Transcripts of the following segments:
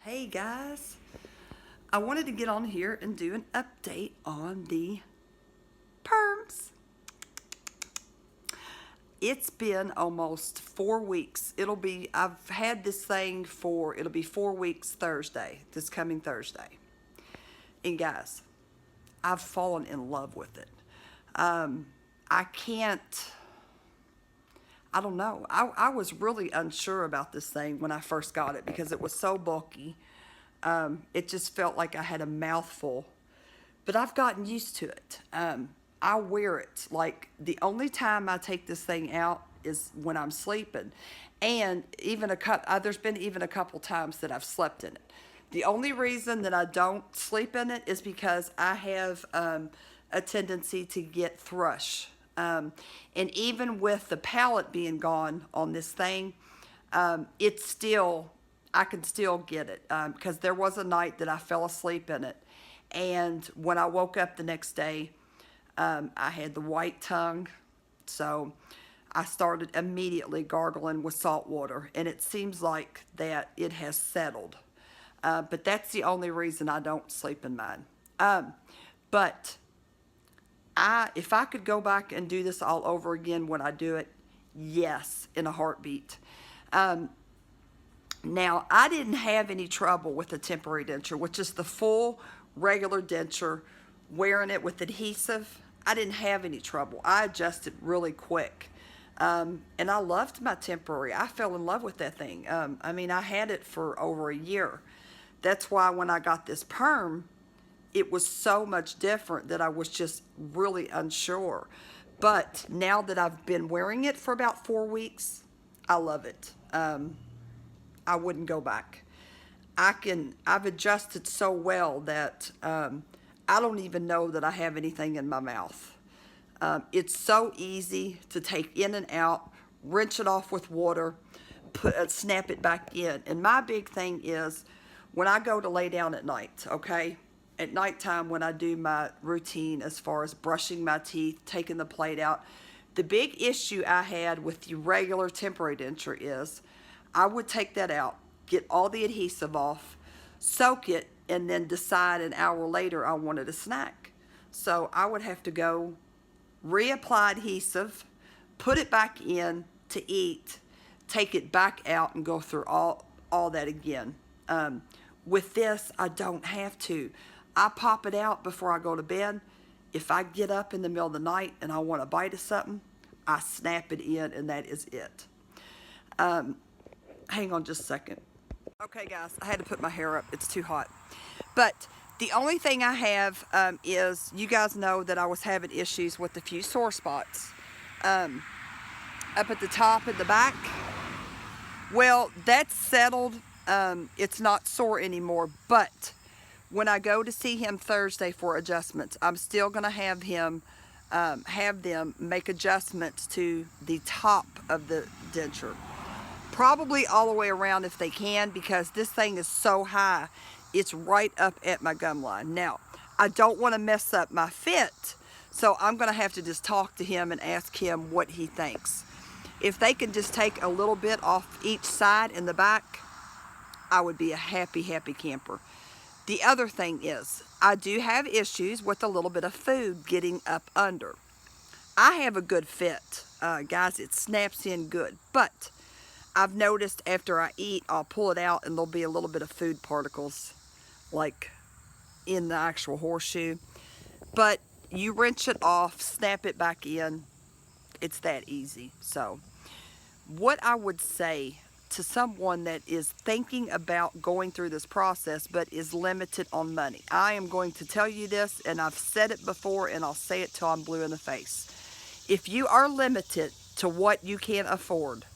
Hey guys, I wanted to get on here and do an update on the perms. It's been almost 4 weeks. I've had this thing it'll be 4 weeks Thursday, this coming Thursday. And guys, I've fallen in love with it. I can't, I don't know. I was really unsure about this thing when I first got it because it was so bulky. It just felt like I had a mouthful, but I've gotten used to it. I wear it like the only time I take this thing out is when I'm sleeping, and there's been even a couple times that I've slept in it. The only reason that I don't sleep in it is because I have a tendency to get thrush. And even with the palate being gone on this thing, it's still, I can still get it. Because there was a night that I fell asleep in it. And when I woke up the next day, I had the white tongue. So I started immediately gargling with salt water. And it seems like that it has settled. But that's the only reason I don't sleep in mine. But if I could go back and do this all over again, would I do it? Yes, in a heartbeat. Now, I didn't have any trouble with the temporary denture, which is the full regular denture, wearing it with adhesive. I didn't have any trouble. I adjusted really quick. And I loved my temporary. I fell in love with that thing. I had it for over a year. That's why when I got this perm, it was so much different that I was just really unsure. But now that I've been wearing it for about 4 weeks, I love it. I wouldn't go back. I've adjusted so well that I don't even know that I have anything in my mouth. It's so easy to take in and out, rinse it off with water, snap it back in. And my big thing is when I go to lay down at night, okay? At nighttime when I do my routine as far as brushing my teeth, taking the plate out, the big issue I had with the regular temporary denture is I would take that out, get all the adhesive off, soak it, and then decide an hour later I wanted a snack. So I would have to go reapply adhesive, put it back in to eat, take it back out, and go through all that again. With this, I don't have to. I pop it out before I go to bed. If I get up in the middle of the night and I want a bite of something, I snap it in, and that is it. Hang on just a second. Okay, guys, I had to put my hair up. It's too hot. But the only thing I have is, you guys know that I was having issues with a few sore spots up at the top and the back. Well, that's settled. It's not sore anymore, but when I go to see him Thursday for adjustments, I'm still going to have them make adjustments to the top of the denture. Probably all the way around if they can, because this thing is so high, it's right up at my gum line. Now, I don't want to mess up my fit, so I'm going to have to just talk to him and ask him what he thinks. If they can just take a little bit off each side in the back, I would be a happy, happy camper. The other thing is, I do have issues with a little bit of food getting up under. I have a good fit. Guys, it snaps in good. But I've noticed after I eat, I'll pull it out and there'll be a little bit of food particles, like in the actual horseshoe. But you rinse it off, snap it back in. It's that easy. So what I would say to someone that is thinking about going through this process but is limited on money, I am going to tell you this, and I've said it before and I'll say it till I'm blue in the face. If you are limited to what you can afford,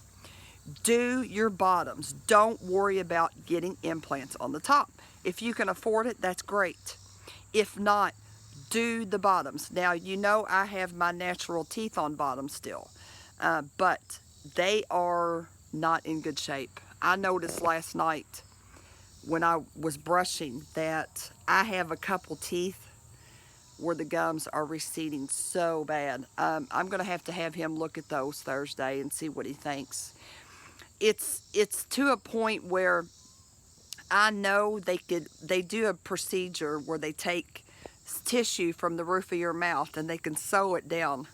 do your bottoms. Don't worry about getting implants on the top. If you can afford it, that's great. If not, do the bottoms. Now, you know I have my natural teeth on bottom still, but they are not in good shape. I noticed last night when I was brushing that I have a couple teeth where the gums are receding so bad. I'm going to have him look at those Thursday and see what he thinks. It's to a point where I know they do a procedure where they take tissue from the roof of your mouth and they can sew it down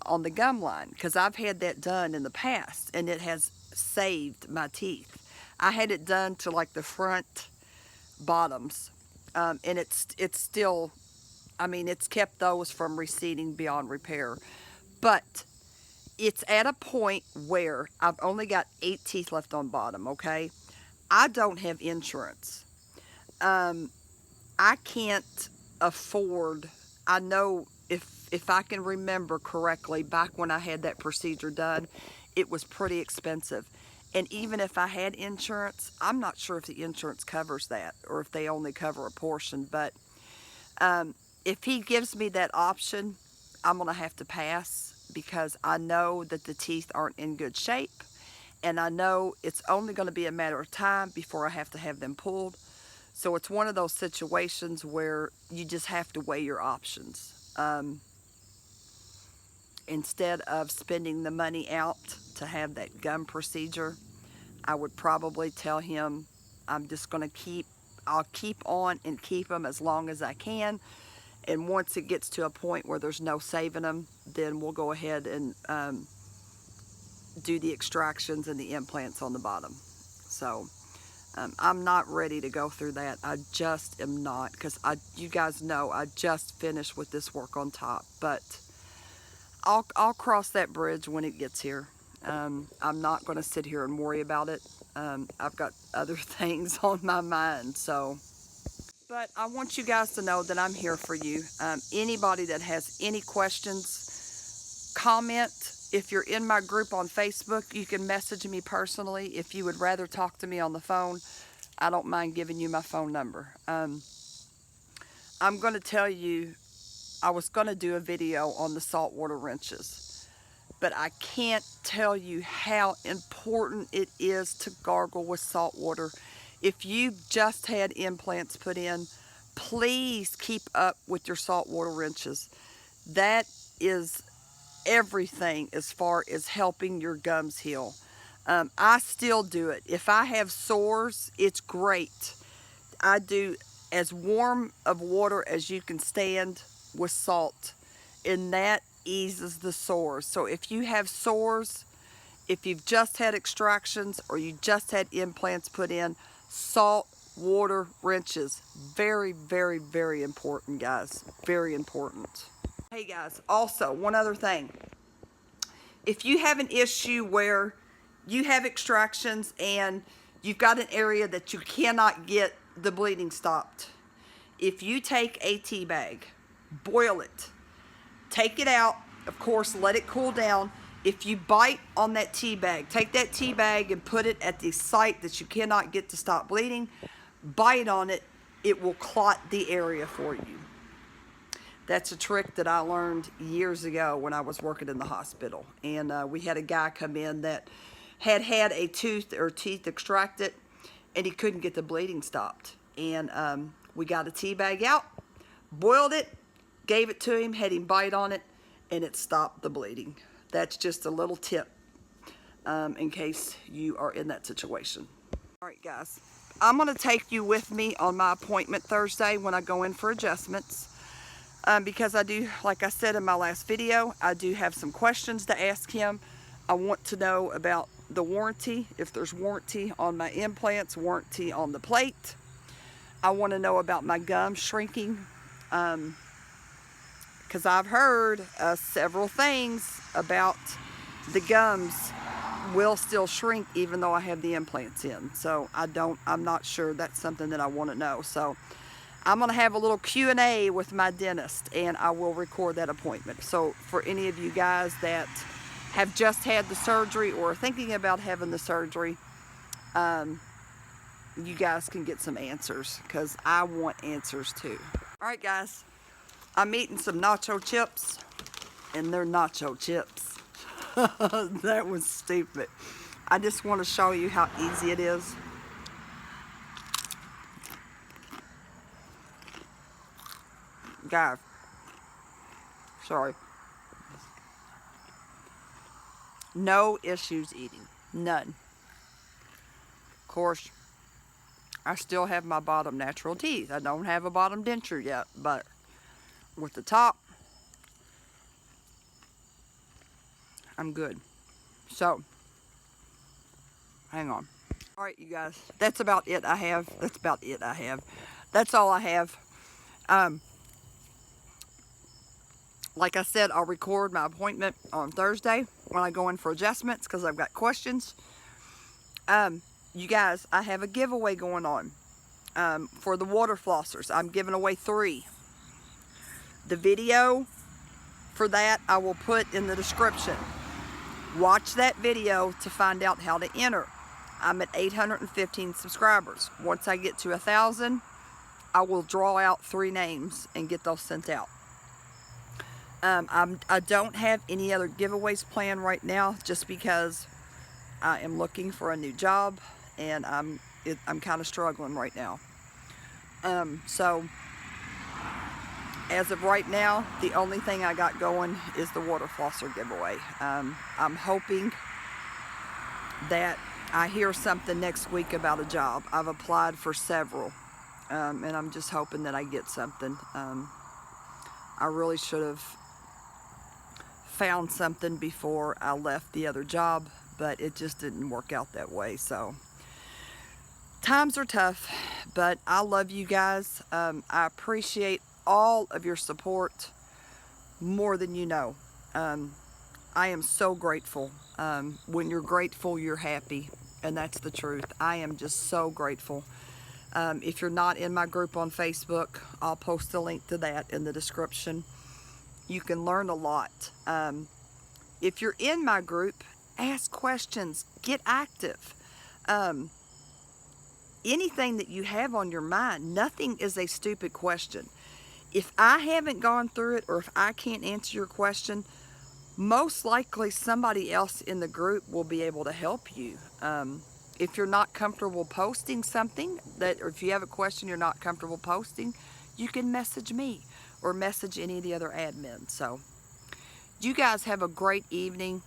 on the gum line, because I've had that done in the past and it has saved my teeth. I had it done to like the front bottoms, and it's still, I mean, it's kept those from receding beyond repair. But it's at a point where I've only got 8 teeth left on bottom, okay? I don't have insurance. I can't afford, I know, if I can remember correctly, back when I had that procedure done, it was pretty expensive. And even if I had insurance, I'm not sure if the insurance covers that or if they only cover a portion. But if he gives me that option, I'm going to have to pass, because I know that the teeth aren't in good shape. And I know it's only going to be a matter of time before I have to have them pulled. So it's one of those situations where you just have to weigh your options. Instead of spending the money out to have that gum procedure, I would probably tell him I'm just going to I'll keep on and keep them as long as I can. And once it gets to a point where there's no saving them, then we'll go ahead and do the extractions and the implants on the bottom. So I'm not ready to go through that. I just am not, because you guys know I just finished with this work on top. But I'll cross that bridge when it gets here. I'm not going to sit here and worry about it. I've got other things on my mind. So, but I want you guys to know that I'm here for you. Anybody that has any questions, comment. If you're in my group on Facebook, you can message me personally. If you would rather talk to me on the phone, I don't mind giving you my phone number. I'm going to tell you, I was going to do a video on the saltwater wrenches, but I can't tell you how important it is to gargle with salt water. If you've just had implants put in, please keep up with your saltwater wrenches. That is everything as far as helping your gums heal. I still do it. If I have sores, it's great. I do as warm of water as you can stand with salt, and that eases the sores. So if you have sores, if you've just had extractions or you just had implants put in, salt water wrenches, very, very, very important, guys. Very important. Hey guys, also one other thing. If you have an issue where you have extractions and you've got an area that you cannot get the bleeding stopped, if you take a tea bag, boil it, take it out, of course, let it cool down. If you bite on that tea bag, take that tea bag and put it at the site that you cannot get to stop bleeding, bite on it, it will clot the area for you. That's a trick that I learned years ago when I was working in the hospital. And we had a guy come in that had had a tooth or teeth extracted, and he couldn't get the bleeding stopped. And we got a tea bag out, boiled it, gave it to him, had him bite on it, and it stopped the bleeding. That's just a little tip in case you are in that situation. All right, guys, I'm going to take you with me on my appointment Thursday when I go in for adjustments. Because I do, like I said in my last video, I do have some questions to ask him. I want to know about the warranty, if there's warranty on my implants, warranty on the plate. I want to know about my gums shrinking, because I've heard several things about the gums will still shrink even though I have the implants in. So I'm not sure. That's something that I want to know. So I'm going to have a little Q&A with my dentist, and I will record that appointment. So for any of you guys that have just had the surgery or are thinking about having the surgery, you guys can get some answers, because I want answers too. All right, guys, I'm eating some nacho chips, and they're nacho chips. That was stupid. I just want to show you how easy it is. Guys, sorry. No issues eating. None. Of course, I still have my bottom natural teeth. I don't have a bottom denture yet, but with the top, I'm good. So, hang on. All right, you guys, that's about it I have. That's all I have. Like I said, I'll record my appointment on Thursday when I go in for adjustments because I've got questions. You guys, I have a giveaway going on for the water flossers. I'm giving away 3. The video for that I will put in the description. Watch that video to find out how to enter. I'm at 815 subscribers. Once I get to 1,000, I will draw out 3 names and get those sent out. I don't have any other giveaways planned right now just because I am looking for a new job and I'm kind of struggling right now. So as of right now, the only thing I got going is the water flosser giveaway. I'm hoping that I hear something next week about a job. I've applied for several, and I'm just hoping that I get something. I really should have found something before I left the other job, but it just didn't work out that way. So times are tough, but I love you guys. I appreciate all of your support more than you know. I am so grateful. When you're grateful, you're happy, and that's the truth. I am just so grateful. If you're not in my group on Facebook, I'll post a link to that in the description. You can learn a lot. If you're in my group, ask questions, get active. Anything that you have on your mind, nothing is a stupid question. If I haven't gone through it or if I can't answer your question, most likely somebody else in the group will be able to help you. If you're not comfortable posting something, or if you have a question you're not comfortable posting, you can message me or message any of the other admins. So you guys have a great evening.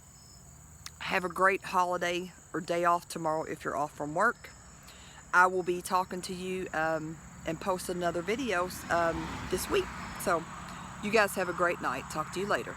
Have a great holiday or day off tomorrow if you're off from work. I will be talking to you and posting another videos this week. So you guys have a great night. Talk to you later.